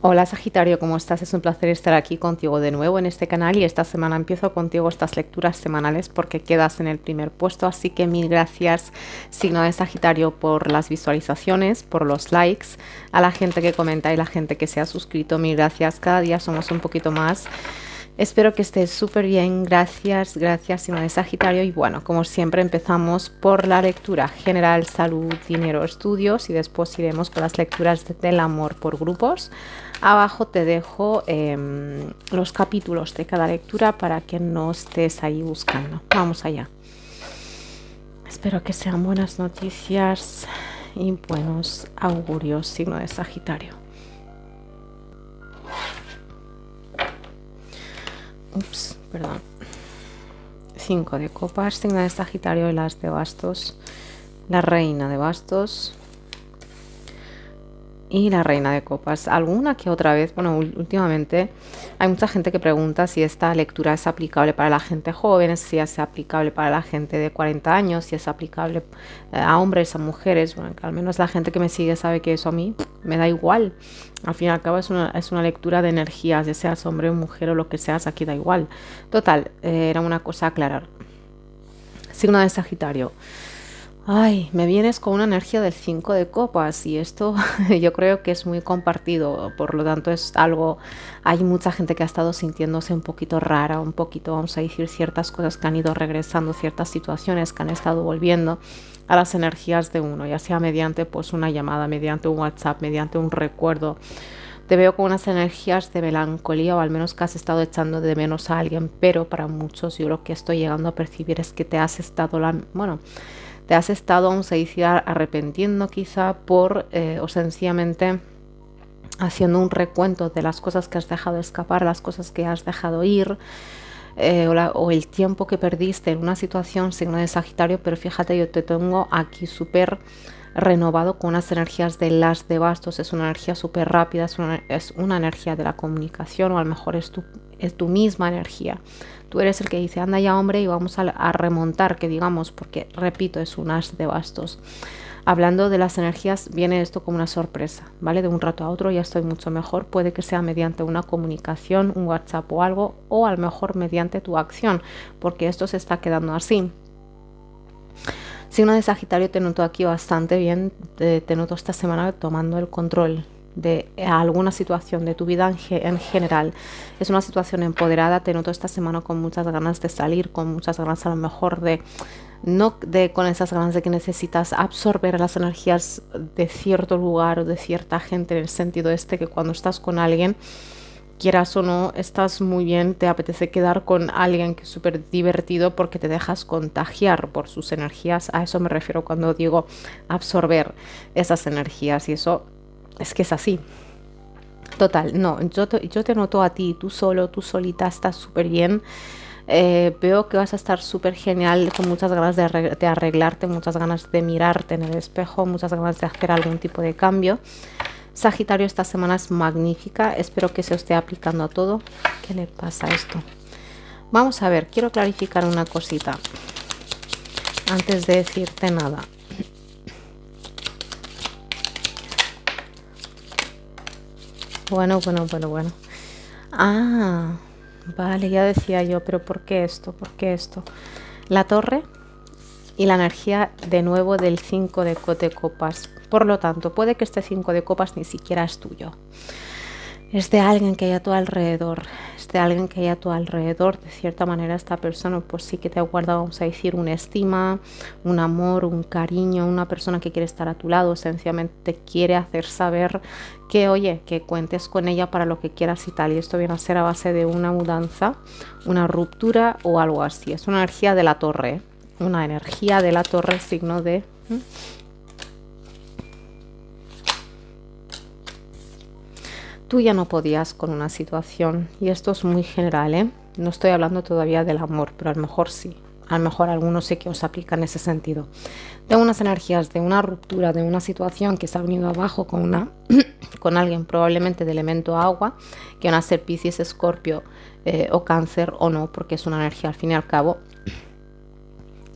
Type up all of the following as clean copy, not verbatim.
Hola Sagitario, ¿cómo estás? Es un placer estar aquí contigo de nuevo en este canal y esta semana empiezo contigo estas lecturas semanales porque quedas en el primer puesto, así que mil gracias signo de Sagitario por las visualizaciones, por los likes, a la gente que comenta y la gente que se ha suscrito, mil gracias, cada día somos un poquito más. Espero que estés súper bien, gracias, signo de Sagitario. Y bueno, como siempre empezamos por la lectura general, salud, dinero, estudios y después iremos con las lecturas del amor por grupos. Abajo te dejo los capítulos de cada lectura para que no estés ahí buscando. Vamos allá. Espero que sean buenas noticias y buenos augurios, signo de Sagitario. Ups, perdón. 5 de copas, signo de Sagitario y las de bastos. La reina de bastos y la reina de copas. Alguna que otra vez, bueno, últimamente hay mucha gente que pregunta si esta lectura es aplicable para la gente joven, si es aplicable para la gente de 40 años, si es aplicable a hombres, a mujeres. Bueno, que al menos la gente que me sigue sabe que eso a mí me da igual. Al fin y al cabo es una lectura de energías, ya seas hombre o mujer o lo que seas, aquí da igual. Total, era una cosa a aclarar. Signo de Sagitario. Ay, me vienes con una energía del 5 de copas y esto yo creo que es muy compartido, por lo tanto es algo, hay mucha gente que ha estado sintiéndose un poquito rara, un poquito, vamos a decir, ciertas cosas que han ido regresando, ciertas situaciones que han estado volviendo a las energías de uno, ya sea mediante pues una llamada, mediante un WhatsApp, mediante un recuerdo. Te veo con unas energías de melancolía o al menos que has estado echando de menos a alguien, pero para muchos yo lo que estoy llegando a percibir es que te has estado, te has estado, vamos a decir, arrepintiendo quizá por o sencillamente haciendo un recuento de las cosas que has dejado escapar, las cosas que has dejado ir, o el tiempo que perdiste en una situación, signo de Sagitario, pero fíjate, yo te tengo aquí súper renovado con unas energías de las de bastos, es una energía súper rápida, es una energía de la comunicación, o a lo mejor es tu misma energía. Tú eres el que dice, anda ya hombre y vamos a remontar, que digamos, porque repito, es un as de bastos. Hablando de las energías, viene esto como una sorpresa, ¿vale? De un rato a otro ya estoy mucho mejor, puede que sea mediante una comunicación, un WhatsApp o algo, o a lo mejor mediante tu acción, porque esto se está quedando así. Signo de Sagitario, te noto aquí bastante bien, te noto esta semana tomando el control de alguna situación de tu vida en general. Es una situación empoderada, te noto esta semana con muchas ganas de salir, con muchas ganas a lo mejor de, no de con esas ganas de que necesitas absorber las energías de cierto lugar o de cierta gente, en el sentido este que cuando estás con alguien, quieras o no, estás muy bien, te apetece quedar con alguien que es súper divertido porque te dejas contagiar por sus energías. A eso me refiero cuando digo absorber esas energías, y eso es que es así. Total, no, yo te noto a ti, tú solo, tú solita, estás súper bien. Veo que vas a estar súper genial, con muchas ganas de arreglarte, muchas ganas de mirarte en el espejo, muchas ganas de hacer algún tipo de cambio. Sagitario, esta semana es magnífica, espero que se os esté aplicando a todo. ¿Qué le pasa a esto? Vamos a ver, quiero clarificar una cosita antes de decirte nada. Bueno. Ah, vale, ya decía yo, pero ¿por qué esto? ¿Por qué esto? La torre y la energía de nuevo del 5 de copas. Por lo tanto, puede que este 5 de copas ni siquiera es tuyo. Es de alguien que hay a tu alrededor. Es de alguien que hay a tu alrededor. De cierta manera, esta persona pues sí que te guarda, vamos a decir, una estima, un amor, un cariño, una persona que quiere estar a tu lado. Sencillamente te quiere hacer saber que, oye, que cuentes con ella para lo que quieras y tal. Y esto viene a ser a base de una mudanza, una ruptura o algo así. Es una energía de la torre, ¿eh? Una energía de la torre, signo de... Tú ya no podías con una situación, y esto es muy general, ¿eh? No estoy hablando todavía del amor, pero a lo mejor sí. A lo mejor algunos sí que os aplica en ese sentido. De unas energías, de una ruptura, de una situación que se ha venido abajo con con alguien probablemente de elemento agua, que van a ser Piscis, Escorpio o Cáncer o no, porque es una energía al fin y al cabo.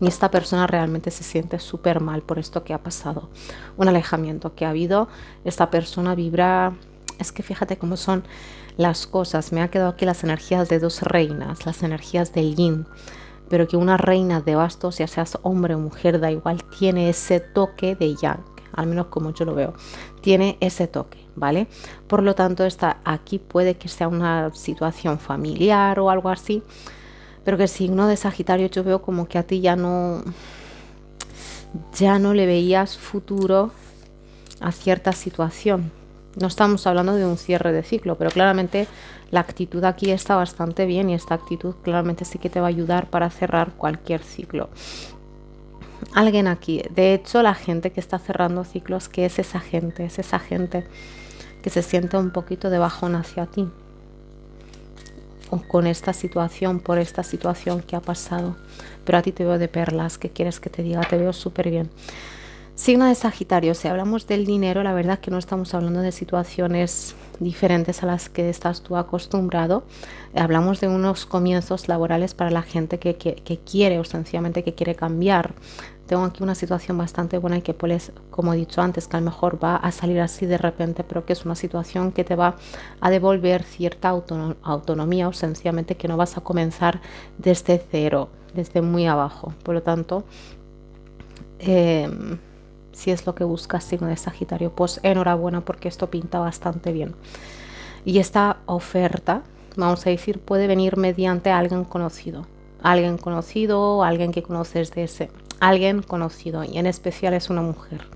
Y esta persona realmente se siente súper mal por esto que ha pasado. Un alejamiento que ha habido. Esta persona vibra es que fíjate cómo son las cosas. Me ha quedado aquí las energías de dos reinas, las energías del yin, pero que una reina de bastos, ya seas hombre o mujer, da igual, tiene ese toque de yang, al menos como yo lo veo, tiene ese toque, ¿vale? Por lo tanto, aquí puede que sea una situación familiar o algo así, pero que el signo de Sagitario yo veo como que a ti ya no le veías futuro a cierta situación. No estamos hablando de un cierre de ciclo, pero claramente la actitud aquí está bastante bien y esta actitud claramente sí que te va a ayudar para cerrar cualquier ciclo. Alguien aquí, de hecho la gente que está cerrando ciclos, que es esa gente que se siente un poquito de bajón hacia ti o con esta situación, por esta situación que ha pasado, pero a ti te veo de perlas. ¿Qué quieres que te diga? Te veo súper bien. Signo de Sagitario, si hablamos del dinero, la verdad que no estamos hablando de situaciones diferentes a las que estás tú acostumbrado. Hablamos de unos comienzos laborales para la gente que quiere o sencillamente que quiere cambiar. Tengo aquí una situación bastante buena y que puedes, como he dicho antes, que a lo mejor va a salir así de repente, pero que es una situación que te va a devolver cierta autonomía o sencillamente que no vas a comenzar desde cero, desde muy abajo. Por lo tanto, si es lo que buscas, signo de Sagitario, pues enhorabuena, porque esto pinta bastante bien. Y esta oferta, vamos a decir, puede venir mediante alguien conocido, alguien que conoces de ese, alguien conocido, y en especial es una mujer.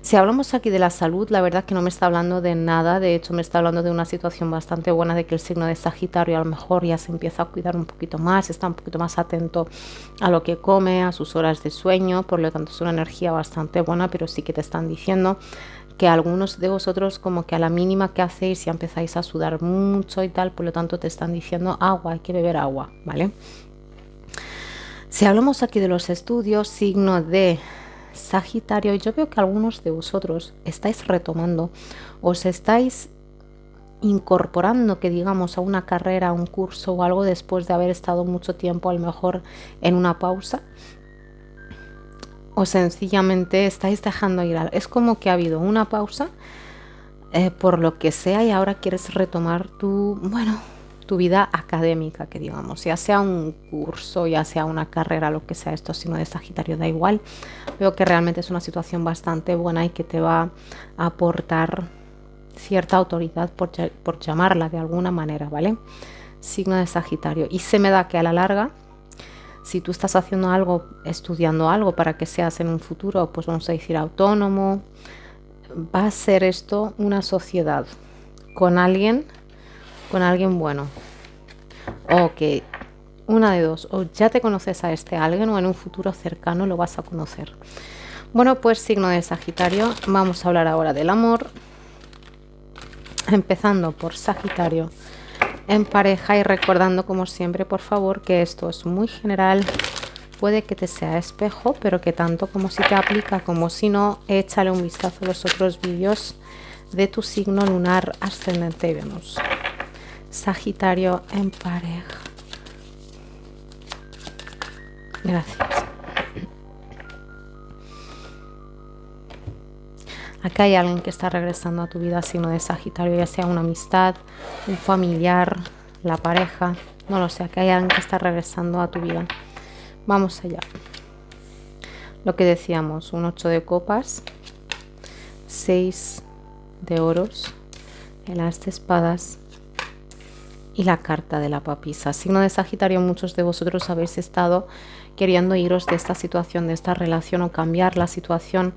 Si hablamos aquí de la salud, la verdad que no me está hablando de nada. De hecho, me está hablando de una situación bastante buena, de que el signo de Sagitario a lo mejor ya se empieza a cuidar un poquito más, está un poquito más atento a lo que come, a sus horas de sueño. Por lo tanto, es una energía bastante buena, pero sí que te están diciendo que algunos de vosotros, como que a la mínima que hacéis, ya empezáis a sudar mucho y tal. Por lo tanto, te están diciendo agua, hay que beber agua, ¿vale? Si hablamos aquí de los estudios, signo de Sagitario, yo veo que algunos de vosotros estáis retomando, os estáis incorporando, que digamos, a una carrera, a un curso o algo, después de haber estado mucho tiempo a lo mejor en una pausa, o sencillamente estáis dejando ir. Es como que ha habido una pausa por lo que sea, y ahora quieres retomar tu vida académica, que digamos, ya sea un curso, ya sea una carrera, lo que sea. Esto, signo de Sagitario, da igual. Veo que realmente es una situación bastante buena y que te va a aportar cierta autoridad, por llamarla de alguna manera, ¿vale? Signo de Sagitario. Y se me da que a la larga, si tú estás haciendo algo, estudiando algo para que seas en un futuro, pues vamos a decir autónomo, va a ser esto una sociedad con alguien bueno, o que una de dos, o ya te conoces a este alguien o en un futuro cercano lo vas a conocer. Bueno, pues signo de Sagitario, vamos a hablar ahora del amor, empezando por Sagitario en pareja, y recordando como siempre, por favor, que esto es muy general, puede que te sea espejo, pero que tanto como si te aplica como si no, échale un vistazo a los otros vídeos de tu signo lunar, ascendente y Venus. Sagitario en pareja. Gracias. Acá hay alguien que está regresando a tu vida, signo de Sagitario, ya sea una amistad, un familiar, la pareja, no lo sé. Acá hay alguien que está regresando a tu vida. Vamos allá. Lo que decíamos, un 8 de copas, 6 de oros, el as de espadas y la carta de la papisa. Signo de Sagitario, muchos de vosotros habéis estado queriendo iros de esta situación, de esta relación, o cambiar la situación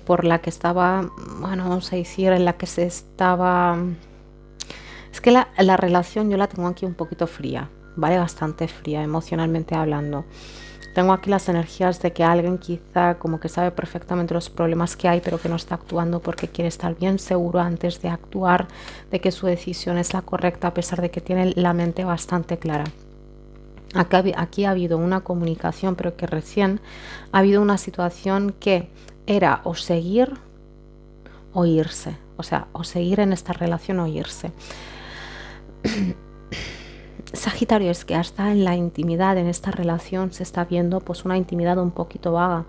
por la que estaba, vamos a decir, en la que se estaba. Es que la relación yo la tengo aquí un poquito fría, ¿vale? Bastante fría, emocionalmente hablando. Tengo aquí las energías de que alguien quizá como que sabe perfectamente los problemas que hay, pero que no está actuando porque quiere estar bien seguro antes de actuar, de que su decisión es la correcta, a pesar de que tiene la mente bastante clara. Aquí ha habido una comunicación, pero que recién ha habido una situación que era o seguir o irse. O sea, o seguir en esta relación o irse. Sagitario, es que hasta en la intimidad, en esta relación, se está viendo pues una intimidad un poquito vaga.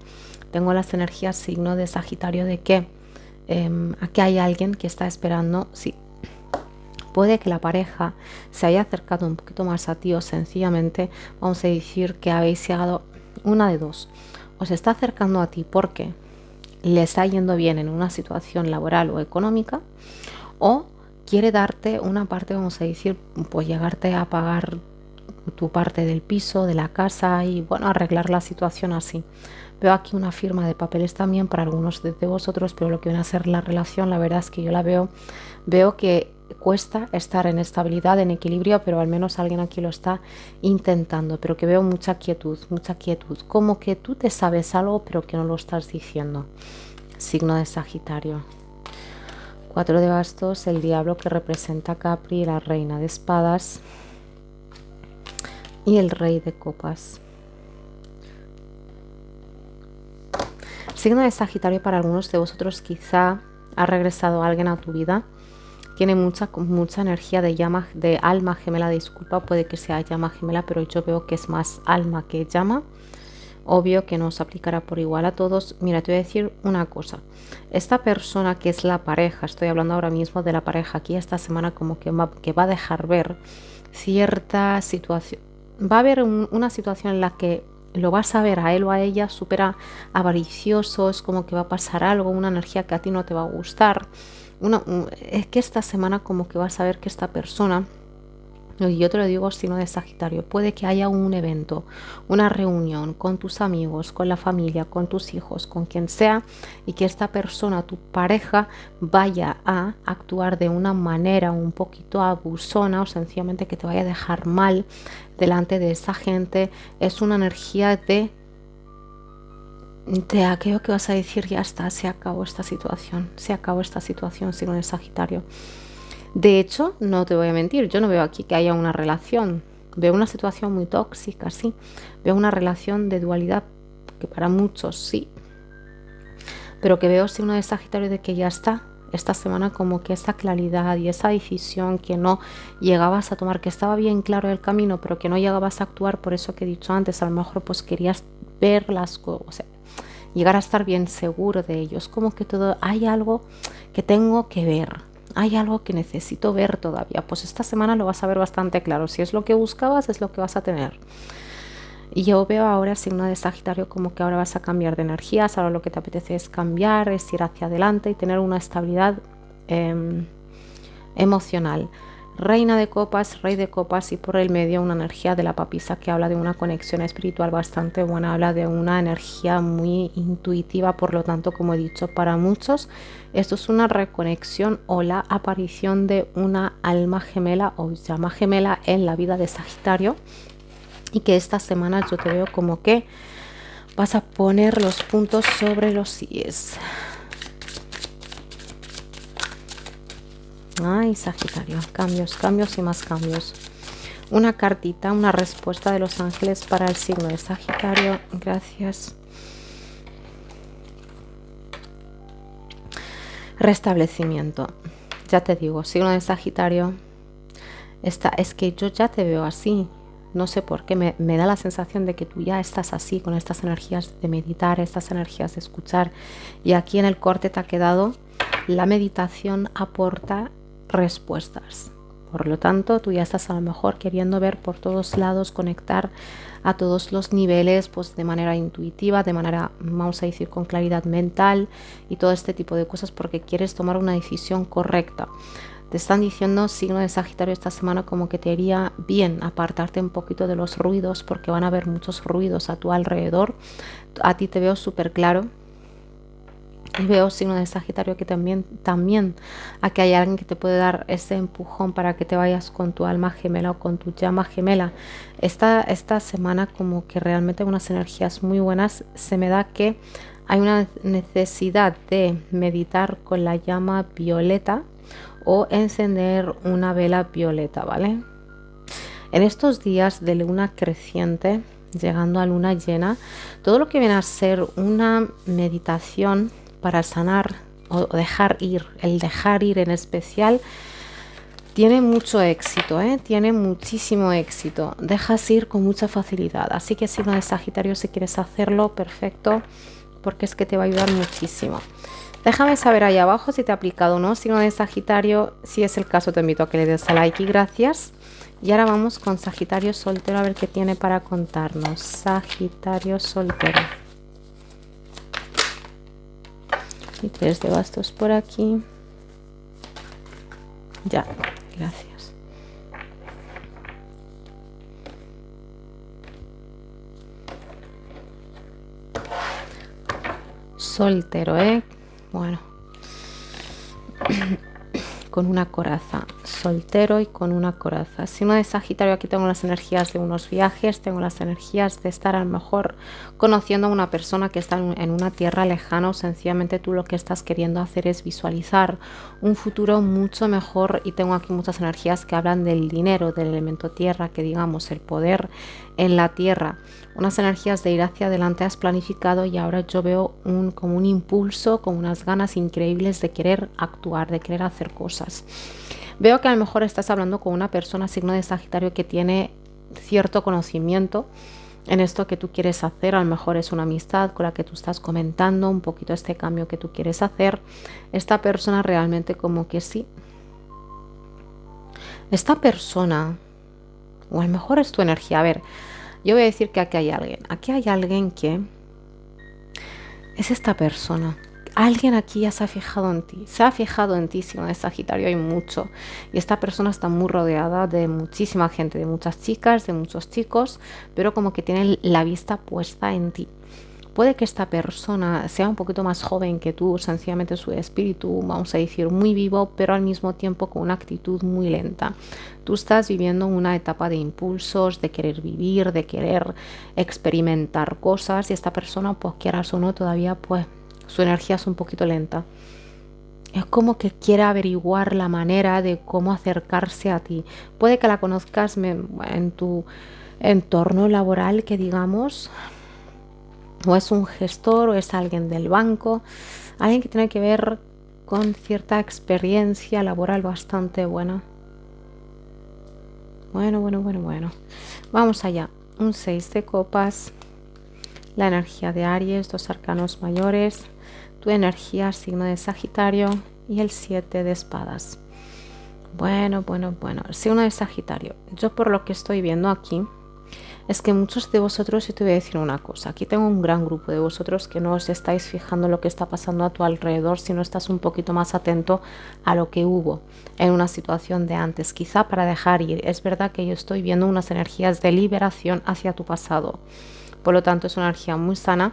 Tengo las energías signo de Sagitario de que Aquí hay alguien que está esperando, sí. Puede que la pareja se haya acercado un poquito más a ti o sencillamente vamos a decir que habéis llegado una de dos. Os está acercando a ti porque le está yendo bien en una situación laboral o económica o quiere darte una parte, vamos a decir, pues llegarte a pagar tu parte del piso, de la casa y bueno, arreglar la situación así. Veo aquí una firma de papeles también para algunos de vosotros, pero lo que viene a ser la relación, la verdad es que yo la veo que cuesta estar en estabilidad, en equilibrio, pero al menos alguien aquí lo está intentando, pero que veo mucha quietud, como que tú te sabes algo, pero que no lo estás diciendo. Signo de Sagitario. 4 de bastos, el diablo que representa a Capri, la reina de espadas y el rey de copas. Signo de Sagitario, para algunos de vosotros quizá ha regresado alguien a tu vida. Tiene mucha energía de llama, de alma gemela, disculpa, puede que sea llama gemela, pero yo veo que es más alma que llama. Obvio que no os aplicará por igual a todos. Mira, te voy a decir una cosa. Esta persona que es la pareja, estoy hablando ahora mismo de la pareja, aquí esta semana como que va a dejar ver cierta situación. Va a haber una situación en la que lo vas a ver a él o a ella súper avaricioso, es como que va a pasar algo, una energía que a ti no te va a gustar. Es que esta semana como que vas a ver que esta persona, y yo te lo digo, signo de Sagitario, puede que haya un evento, una reunión con tus amigos, con la familia, con tus hijos, con quien sea, y que esta persona, tu pareja, vaya a actuar de una manera un poquito abusona o sencillamente que te vaya a dejar mal delante de esa gente. Es una energía de aquello que vas a decir, ya está, se acabó esta situación, signo de Sagitario. De hecho, no te voy a mentir, yo no veo aquí que haya una relación, veo una situación muy tóxica, sí, veo una relación de dualidad que para muchos sí, pero que veo signo de Sagitario de que ya está, esta semana como que esa claridad y esa decisión que no llegabas a tomar, que estaba bien claro el camino, pero que no llegabas a actuar, por eso que he dicho antes, a lo mejor pues querías ver las cosas, o sea, llegar a estar bien seguro de ellos, como que todo, hay algo que tengo que ver, hay algo que necesito ver todavía, pues esta semana lo vas a ver bastante claro, si es lo que buscabas es lo que vas a tener. Y yo veo ahora, signo de Sagitario, como que ahora vas a cambiar de energías, ahora lo que te apetece es cambiar, es ir hacia adelante y tener una estabilidad emocional. Reina de copas, rey de copas y por el medio una energía de la papisa que habla de una conexión espiritual bastante buena, habla de una energía muy intuitiva, por lo tanto, como he dicho, para muchos esto es una reconexión o la aparición de una alma gemela o llama gemela en la vida de Sagitario, y que esta semana yo te veo como que vas a poner los puntos sobre los íes. Ay, Sagitario, cambios y más cambios. Una cartita, una respuesta de los ángeles para el signo de Sagitario. Gracias. Restablecimiento. Ya te digo, signo de Sagitario. Es que yo ya te veo así. No sé por qué, me da la sensación de que tú ya estás así, con estas energías de meditar, estas energías de escuchar. Y aquí en el corte te ha quedado, la meditación aporta respuestas. Por lo tanto, tú ya estás a lo mejor queriendo ver por todos lados, conectar a todos los niveles, pues de manera intuitiva, de manera, vamos a decir, con claridad mental y todo este tipo de cosas, porque quieres tomar una decisión correcta. Te están diciendo, signo de Sagitario, esta semana como que te iría bien apartarte un poquito de los ruidos, porque van a haber muchos ruidos a tu alrededor. A ti te veo súper claro. Y veo, signo de Sagitario, que también aquí hay alguien que te puede dar ese empujón para que te vayas con tu alma gemela o con tu llama gemela. Esta semana como que realmente unas energías muy buenas. Se me da que hay una necesidad de meditar con la llama violeta o encender una vela violeta, ¿vale? En estos días de luna creciente, llegando a luna llena, todo lo que viene a ser una meditación para sanar o dejar ir, el dejar ir en especial, tiene mucho éxito, tiene muchísimo éxito. Dejas ir con mucha facilidad. Así que signo de Sagitario, si quieres hacerlo, perfecto, porque es que te va a ayudar muchísimo. Déjame saber ahí abajo si te ha aplicado o no, signo de Sagitario. Si es el caso, te invito a que le des a like y gracias. Y ahora vamos con Sagitario soltero a ver qué tiene para contarnos. Sagitario soltero. Y 3 de bastos por aquí. Ya, gracias. Soltero, ¿eh? Bueno. Con una coraza, soltero y con una coraza. Signo de Sagitario, aquí tengo las energías de unos viajes, tengo las energías de estar a lo mejor conociendo a una persona que está en una tierra lejana, o sencillamente tú lo que estás queriendo hacer es visualizar un futuro mucho mejor. Y tengo aquí muchas energías que hablan del dinero, del elemento tierra, que digamos el poder en la tierra, unas energías de ir hacia adelante. Has planificado y ahora yo veo como un impulso, como unas ganas increíbles de querer actuar, de querer hacer cosas. Veo que a lo mejor estás hablando con una persona signo de Sagitario que tiene cierto conocimiento en esto que tú quieres hacer. A lo mejor es una amistad con la que tú estás comentando un poquito este cambio que tú quieres hacer. Esta persona realmente como que sí. Esta persona, o a lo mejor es tu energía. A ver, yo voy a decir que aquí hay alguien. Aquí hay alguien que es esta persona. Alguien aquí ya se ha fijado en ti. Se ha fijado en ti, signo de Sagitario, hay mucho. Y esta persona está muy rodeada de muchísima gente, de muchas chicas, de muchos chicos, pero como que tiene la vista puesta en ti. Puede que esta persona sea un poquito más joven que tú, sencillamente su espíritu, vamos a decir, muy vivo, pero al mismo tiempo con una actitud muy lenta. Tú estás viviendo una etapa de impulsos, de querer vivir, de querer experimentar cosas, y esta persona, pues quieras o no, todavía pues su energía es un poquito lenta. Es como que quiere averiguar la manera de cómo acercarse a ti. Puede que la conozcas en tu entorno laboral, que digamos, o es un gestor, o es alguien del banco, alguien que tiene que ver con cierta experiencia laboral bastante buena. Bueno. Vamos allá. Un 6 de copas, la energía de Aries, 2 arcanos mayores, tu energía, signo de Sagitario, y el 7 de espadas. Bueno. Signo de Sagitario. Yo por lo que estoy viendo aquí, es que muchos de vosotros, yo te voy a decir una cosa, aquí tengo un gran grupo de vosotros que no os estáis fijando lo que está pasando a tu alrededor, si no estás un poquito más atento a lo que hubo en una situación de antes, quizá para dejar ir. Es verdad que yo estoy viendo unas energías de liberación hacia tu pasado, por lo tanto es una energía muy sana.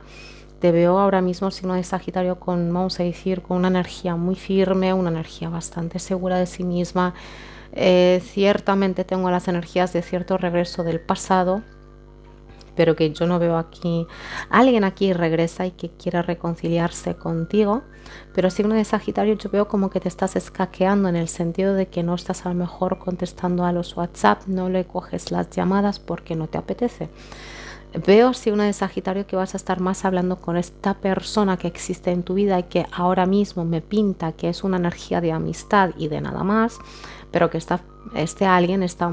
Te veo ahora mismo, signo de Sagitario, con, vamos a decir, con una energía muy firme, una energía bastante segura de sí misma. Ciertamente tengo las energías de cierto regreso del pasado, pero que yo no veo aquí. Alguien aquí regresa y que quiere reconciliarse contigo, pero signo de Sagitario, yo veo como que te estás escaqueando, en el sentido de que no estás a lo mejor contestando a los WhatsApp, no le coges las llamadas porque no te apetece. Veo, signo de Sagitario, que vas a estar más hablando con esta persona que existe en tu vida y que ahora mismo me pinta que es una energía de amistad y de nada más, pero que este alguien está,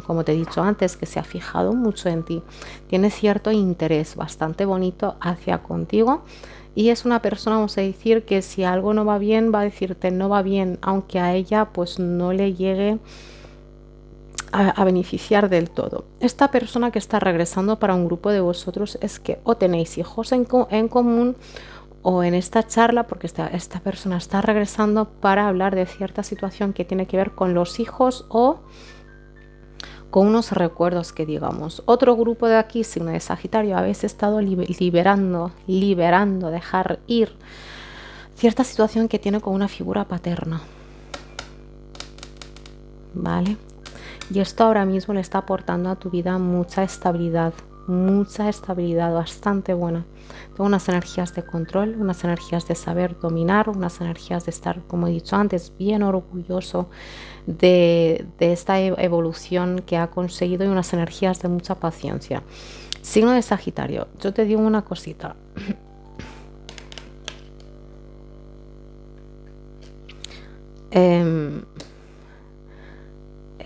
como te he dicho antes, que se ha fijado mucho en ti, tiene cierto interés bastante bonito hacia contigo, y es una persona, vamos a decir, que si algo no va bien, va a decirte no va bien, aunque a ella pues no le llegue a beneficiar del todo. Esta persona que está regresando para un grupo de vosotros es que o tenéis hijos en común, o en esta charla, porque esta persona está regresando para hablar de cierta situación que tiene que ver con los hijos o con unos recuerdos, que digamos. Otro grupo de aquí, signo de Sagitario, habéis estado liberando, dejar ir cierta situación que tiene con una figura paterna, ¿vale? Y esto ahora mismo le está aportando a tu vida mucha estabilidad bastante buena. Tengo unas energías de control, unas energías de saber dominar, unas energías de estar, como he dicho antes, bien orgulloso de esta evolución que ha conseguido, y unas energías de mucha paciencia. Signo de Sagitario, yo te digo una cosita.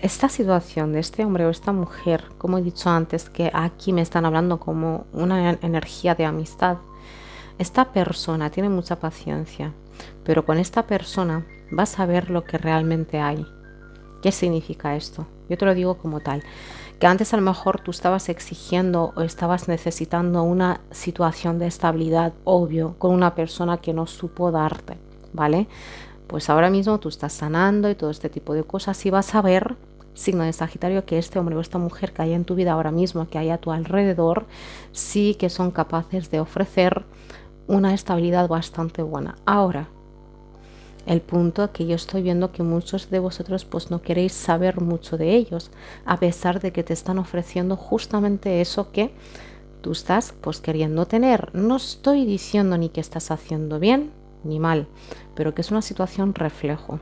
Esta situación de este hombre o esta mujer, como he dicho antes, que aquí me están hablando como una energía de amistad, Esta persona tiene mucha paciencia, pero con esta persona vas a ver lo que realmente hay. ¿Qué significa esto? Yo te lo digo como tal, que antes a lo mejor tú estabas exigiendo o estabas necesitando una situación de estabilidad, obvio, con una persona que no supo darte, ¿vale? Pues ahora mismo tú estás sanando y todo este tipo de cosas y vas a ver, signo de Sagitario, que este hombre o esta mujer que hay en tu vida ahora mismo, que hay a tu alrededor, sí que son capaces de ofrecer una estabilidad bastante buena. Ahora, el punto que yo estoy viendo que muchos de vosotros pues no queréis saber mucho de ellos, a pesar de que te están ofreciendo justamente eso que tú estás pues queriendo tener. No estoy diciendo ni que estás haciendo bien ni mal, pero que es una situación reflejo.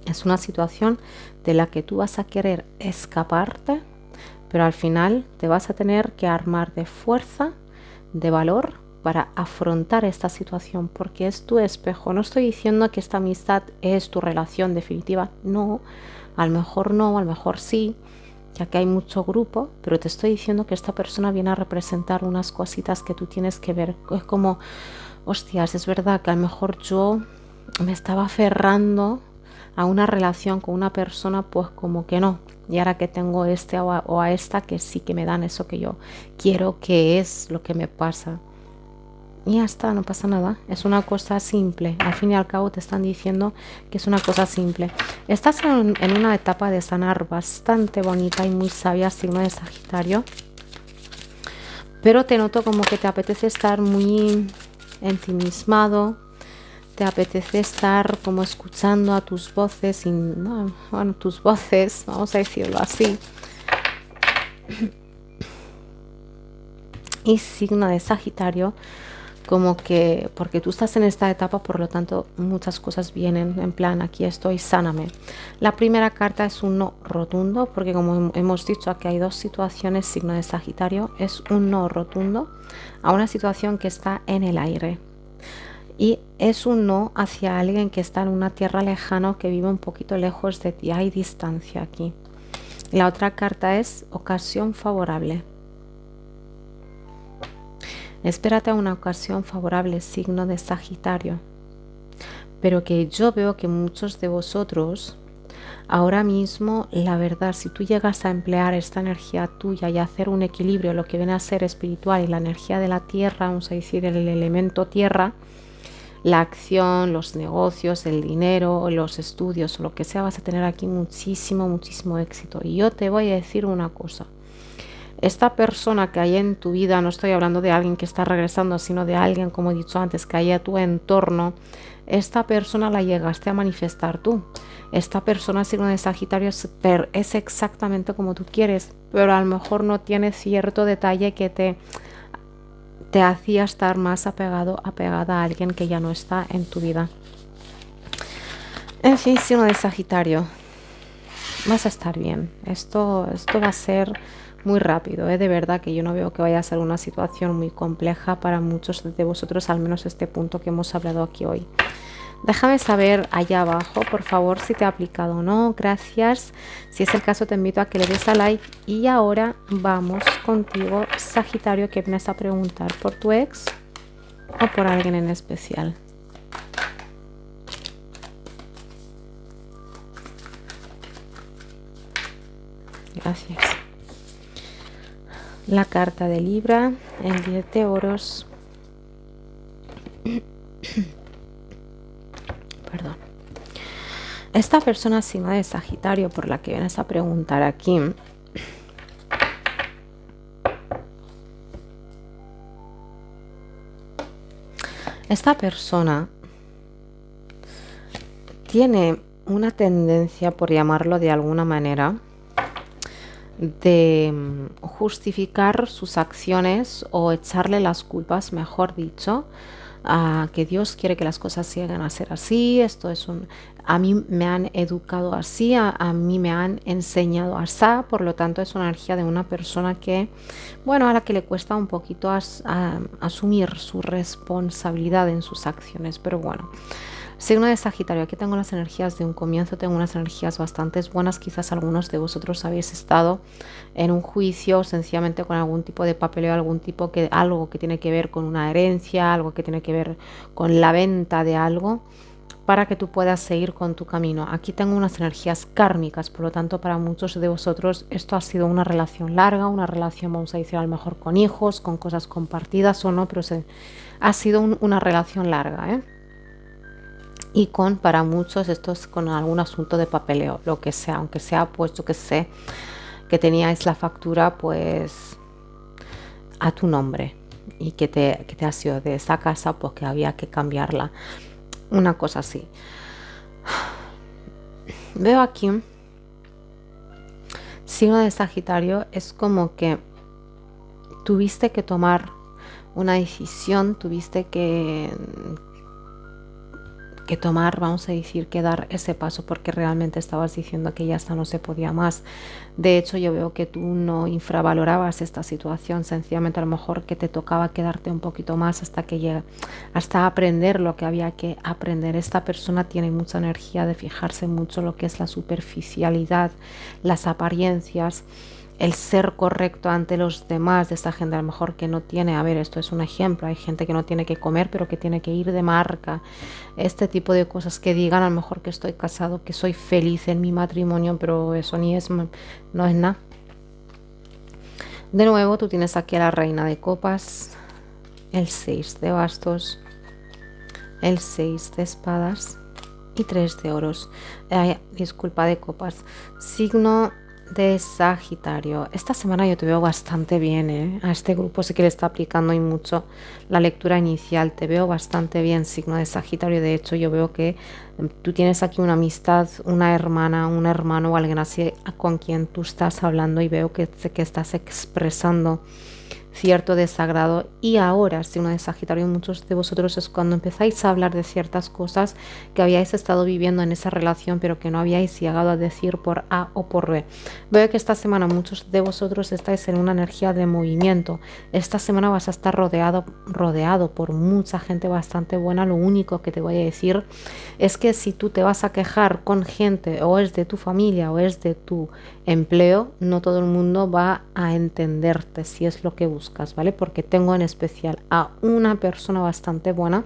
Es una situación de la que tú vas a querer escaparte, pero al final te vas a tener que armar de fuerza, de valor, para afrontar esta situación, porque es tu espejo. No estoy diciendo que esta amistad es tu relación definitiva, no, a lo mejor sí, ya que hay mucho grupo, pero te estoy diciendo que esta persona viene a representar unas cositas que tú tienes que ver. Es como, hostias, es verdad que a lo mejor yo me estaba aferrando a una relación con una persona, pues como que no. Y ahora que tengo o a esta que sí que me dan eso que yo quiero, que es lo que me pasa. Y ya está, no pasa nada. Es una cosa simple. Al fin y al cabo te están diciendo que es una cosa simple. Estás en una etapa de sanar bastante bonita y muy sabia, signo de Sagitario. Pero te noto como que te apetece estar muy ensimismado. Te apetece estar como escuchando a tus voces, bueno, tus voces, vamos a decirlo así. Y signo de Sagitario, como que, porque tú estás en esta etapa, por lo tanto muchas cosas vienen en plan, aquí estoy, sáname. La primera carta es un no rotundo, porque como hemos dicho, aquí hay dos situaciones, signo de Sagitario, es un no rotundo a una situación que está en el aire. Y es un no hacia alguien que está en una tierra lejana, que vive un poquito lejos de ti, hay distancia aquí. La otra carta es ocasión favorable. Espérate a una ocasión favorable, signo de Sagitario. Pero que yo veo que muchos de vosotros, ahora mismo, la verdad, si tú llegas a emplear esta energía tuya y hacer un equilibrio, lo que viene a ser espiritual y la energía de la tierra, vamos a decir el elemento tierra, la acción, los negocios, el dinero, los estudios o lo que sea, vas a tener aquí muchísimo éxito. Y yo te voy a decir una cosa. Esta persona que hay en tu vida, no estoy hablando de alguien que está regresando, sino de alguien, como he dicho antes, que hay a tu entorno, esta persona la llegaste a manifestar tú. Esta persona, signo de Sagitario, es exactamente como tú quieres, pero a lo mejor no tiene cierto detalle que te hacía estar más apegada a alguien que ya no está en tu vida. En fin, signo de Sagitario, vas a estar bien. Esto va a ser muy rápido, de verdad que yo no veo que vaya a ser una situación muy compleja para muchos de vosotros, al menos este punto que hemos hablado aquí hoy. Déjame saber allá abajo, por favor, si te ha aplicado o no. Gracias. Si es el caso, te invito a que le des a like. Y ahora vamos contigo, Sagitario, que vienes a preguntar por tu ex o por alguien en especial. Gracias. La carta de Libra, el 10 de oros. Perdón. Esta persona, signo de Sagitario, por la que vienes a preguntar aquí, esta persona tiene una tendencia, por llamarlo de alguna manera, de justificar sus acciones o echarle las culpas, mejor dicho, a que Dios quiere que las cosas lleguen a ser así. Esto es a mí me han educado así, a mí me han enseñado así. Por lo tanto, es una energía de una persona que, bueno, a la que le cuesta un poquito asumir su responsabilidad en sus acciones. Pero bueno, Signo de Sagitario, aquí tengo las energías de un comienzo, tengo unas energías bastante buenas. Quizás algunos de vosotros habéis estado en un juicio sencillamente con algún tipo de papeleo, algo que tiene que ver con una herencia, algo que tiene que ver con la venta de algo, para que tú puedas seguir con tu camino. Aquí tengo unas energías kármicas, por lo tanto para muchos de vosotros esto ha sido una relación larga, una relación, vamos a decir, a lo mejor con hijos, con cosas compartidas o no, pero ha sido una relación larga, ¿eh? Y para muchos esto es con algún asunto de papeleo, lo que sea, aunque sea puesto que sé que teníais la factura pues a tu nombre y que te ha sido de esa casa, pues que había que cambiarla, una cosa así. Veo aquí, signo de Sagitario, es como que tuviste que tomar una decisión, tuviste que tomar, vamos a decir, que dar ese paso porque realmente estabas diciendo que ya hasta no se podía más. De hecho, yo veo que tú no infravalorabas esta situación, sencillamente a lo mejor que te tocaba quedarte un poquito más hasta aprender lo que había que aprender. Esta persona tiene mucha energía de fijarse mucho en lo que es la superficialidad, las apariencias, el ser correcto ante los demás, de esta gente a lo mejor que no tiene, a ver, esto es un ejemplo, hay gente que no tiene que comer pero que tiene que ir de marca, este tipo de cosas, que digan a lo mejor que estoy casado, que soy feliz en mi matrimonio, pero eso no es nada. De nuevo tú tienes aquí a la reina de copas, el 6 de bastos, el 6 de espadas y 3 de oros, disculpa, de copas. Signo de Sagitario, esta semana yo te veo bastante bien, ¿eh? A este grupo sí que le está aplicando y mucho la lectura inicial, te veo bastante bien, signo de Sagitario. De hecho yo veo que tú tienes aquí una amistad, una hermana, un hermano o alguien así con quien tú estás hablando y veo que estás expresando cierto desagrado. Y ahora, signo de Sagitario, muchos de vosotros es cuando empezáis a hablar de ciertas cosas que habíais estado viviendo en esa relación pero que no habíais llegado a decir por A o por B. Veo que esta semana muchos de vosotros estáis en una energía de movimiento. Esta semana vas a estar rodeado por mucha gente bastante buena. Lo único que te voy a decir es que si tú te vas a quejar con gente, o es de tu familia o es de tu empleo, no todo el mundo va a entenderte si es lo que buscas, ¿vale? Porque tengo en especial a una persona bastante buena,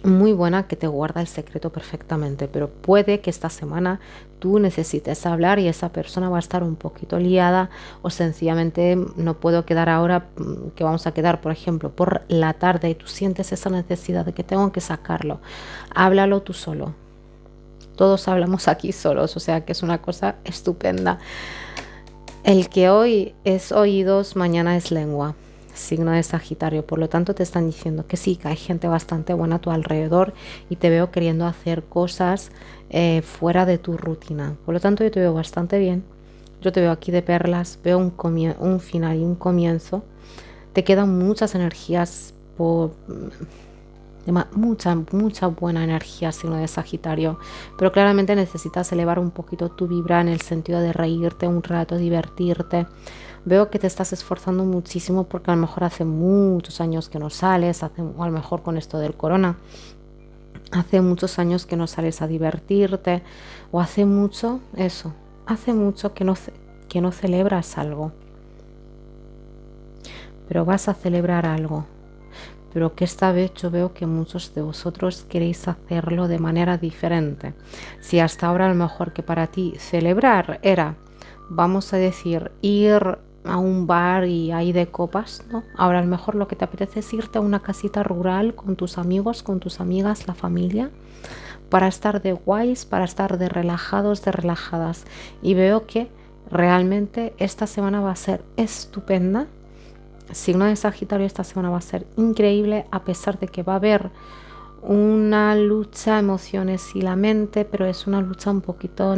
muy buena, que te guarda el secreto perfectamente, pero puede que esta semana tú necesites hablar y esa persona va a estar un poquito liada, o sencillamente no puedo quedar ahora, que vamos a quedar por ejemplo por la tarde, y tú sientes esa necesidad de que tengo que sacarlo. Háblalo tú solo. Todos hablamos aquí solos, o sea que es una cosa estupenda. El que hoy es oídos, mañana es lengua. Signo de Sagitario, por lo tanto te están diciendo que sí, que hay gente bastante buena a tu alrededor y te veo queriendo hacer cosas fuera de tu rutina. Por lo tanto yo te veo bastante bien. Yo te veo aquí de perlas, veo un final y un comienzo. Te quedan muchas energías mucha buena energía, signo de Sagitario, pero claramente necesitas elevar un poquito tu vibra en el sentido de reírte un rato, divertirte. Veo que te estás esforzando muchísimo porque a lo mejor hace muchos años que no sales, o a lo mejor con esto del corona, hace muchos años que no sales a divertirte, o hace mucho que no celebras algo, pero vas a celebrar algo. Pero que esta vez yo veo que muchos de vosotros queréis hacerlo de manera diferente. Si hasta ahora a lo mejor que para ti celebrar era, vamos a decir, ir a un bar y ahí de copas, ¿no? Ahora a lo mejor lo que te apetece es irte a una casita rural con tus amigos, con tus amigas, la familia, para estar de guays, para estar de relajados, de relajadas. Y veo que realmente esta semana va a ser estupenda. Signo de Sagitario, esta semana va a ser increíble, a pesar de que va a haber una lucha, emociones y la mente, pero es una lucha un poquito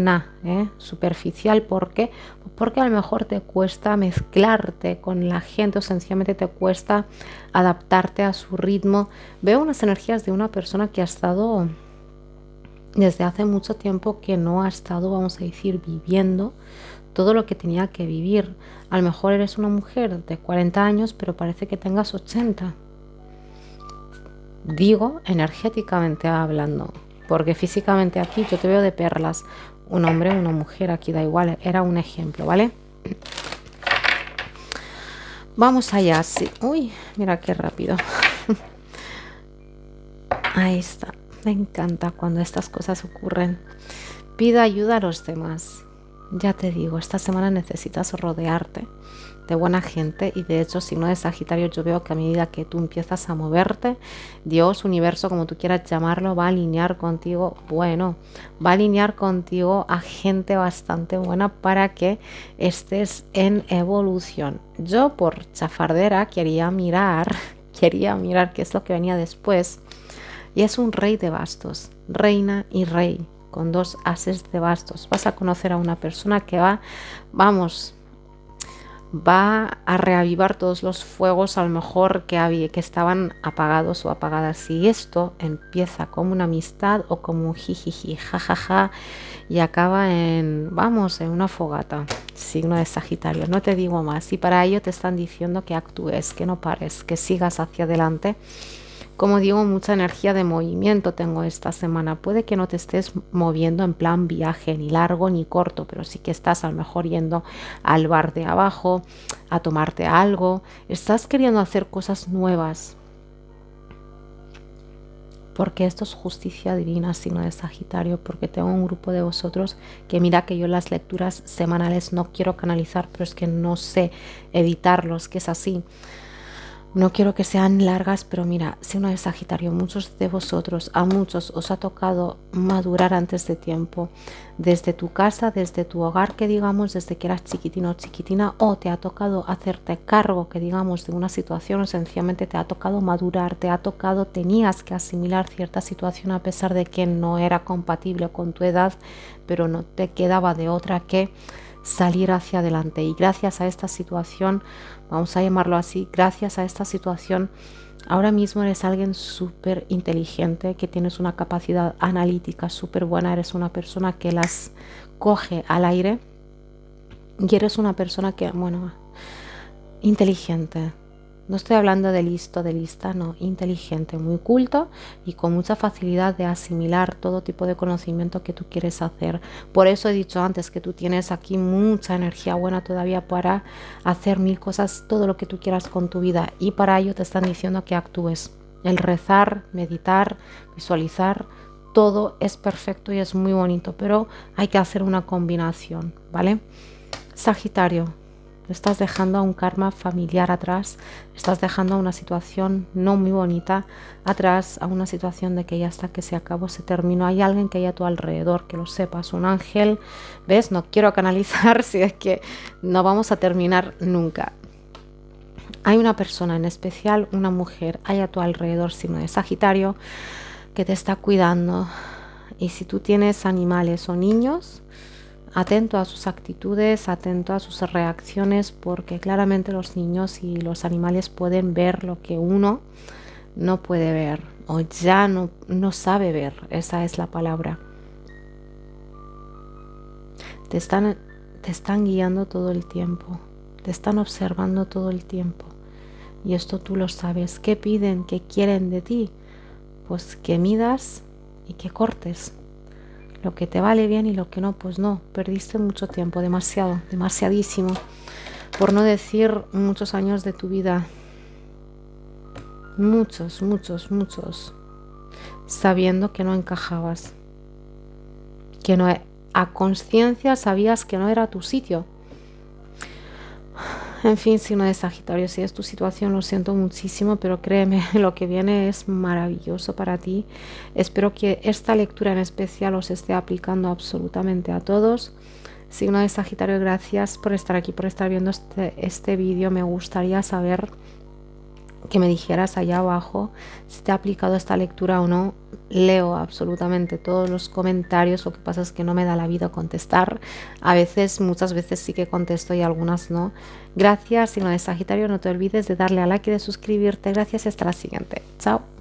superficial. ¿Por qué? Porque a lo mejor te cuesta mezclarte con la gente, o sencillamente te cuesta adaptarte a su ritmo. Veo unas energías de una persona que ha estado desde hace mucho tiempo, que no ha estado, vamos a decir, viviendo todo lo que tenía que vivir. A lo mejor eres una mujer de 40 años, pero parece que tengas 80. Digo energéticamente hablando, porque físicamente aquí yo te veo de perlas. Un hombre, una mujer, aquí da igual, era un ejemplo, ¿vale? Vamos allá, sí. Uy, mira qué rápido. Ahí está. Me encanta cuando estas cosas ocurren. Pida ayuda a los demás. Ya te digo, esta semana necesitas rodearte de buena gente y de hecho, signo de Sagitario, yo veo que a medida que tú empiezas a moverte, Dios, universo, como tú quieras llamarlo, va a alinear contigo, va a alinear contigo a gente bastante buena para que estés en evolución. Yo por chafardera quería mirar qué es lo que venía después y es un rey de bastos, reina y rey, con 2 ases de bastos. Vas a conocer a una persona que va a reavivar todos los fuegos a lo mejor que estaban apagados o apagadas. Y esto empieza como una amistad o como un jijiji, jajaja, y acaba en una fogata. Signo de Sagitario, no te digo más. Y para ello te están diciendo que actúes, que no pares, que sigas hacia adelante. Como digo, mucha energía de movimiento tengo esta semana. Puede que no te estés moviendo en plan viaje, ni largo ni corto, pero sí que estás a lo mejor yendo al bar de abajo, a tomarte algo. Estás queriendo hacer cosas nuevas. Porque esto es justicia divina, signo de Sagitario, porque tengo un grupo de vosotros que mira que yo las lecturas semanales no quiero canalizar, pero es que no sé evitarlos, que es así. No quiero que sean largas, pero mira, signo de Sagitario, muchos de vosotros, a muchos os ha tocado madurar antes de tiempo, desde tu casa, desde tu hogar, que digamos, desde que eras chiquitino o chiquitina, o te ha tocado hacerte cargo, que digamos, de una situación, o sencillamente te ha tocado madurar, tenías que asimilar cierta situación a pesar de que no era compatible con tu edad, pero no te quedaba de otra que salir hacia adelante. Y gracias a esta situación, vamos a llamarlo así, gracias a esta situación, ahora mismo eres alguien súper inteligente, que tienes una capacidad analítica súper buena, eres una persona que las coge al aire y eres una persona que, inteligente. No estoy hablando de listo, de lista, no, inteligente, muy culto y con mucha facilidad de asimilar todo tipo de conocimiento que tú quieres hacer. Por eso he dicho antes que tú tienes aquí mucha energía buena todavía para hacer 1000 cosas, todo lo que tú quieras con tu vida, y para ello te están diciendo que actúes. El rezar, meditar, visualizar, todo es perfecto y es muy bonito, pero hay que hacer una combinación, ¿vale? Sagitario. Estás dejando a un karma familiar atrás, estás dejando a una situación no muy bonita atrás, a una situación de que ya está, que se acabó, se terminó. Hay alguien que hay a tu alrededor, que lo sepas, un ángel. ¿Ves? No quiero canalizar, si es que no vamos a terminar nunca. Hay una persona en especial, una mujer, hay a tu alrededor, signo de Sagitario, que te está cuidando. Y si tú tienes animales o niños, atento a sus actitudes, atento a sus reacciones, porque claramente los niños y los animales pueden ver lo que uno no puede ver o ya no sabe ver. Esa es la palabra. Te están guiando todo el tiempo, te están observando todo el tiempo, y esto tú lo sabes. ¿Qué piden? ¿Qué quieren de ti? Pues que midas y que cortes. Lo que te vale bien y lo que no, pues no. Perdiste mucho tiempo, demasiadísimo, por no decir muchos años de tu vida. Muchos, sabiendo que no encajabas, que no, a conciencia sabías que no era tu sitio. En fin, signo de Sagitario, si es tu situación, lo siento muchísimo, pero créeme, lo que viene es maravilloso para ti. Espero que esta lectura en especial os esté aplicando absolutamente a todos. Signo de Sagitario, gracias por estar aquí, por estar viendo este vídeo. Me gustaría saber que me dijeras allá abajo si te ha aplicado esta lectura o no. Leo absolutamente todos los comentarios, lo que pasa es que no me da la vida contestar. Muchas veces sí que contesto y algunas no. Gracias, signo de Sagitario, no te olvides de darle a like y de suscribirte. Gracias y hasta la siguiente. Chao.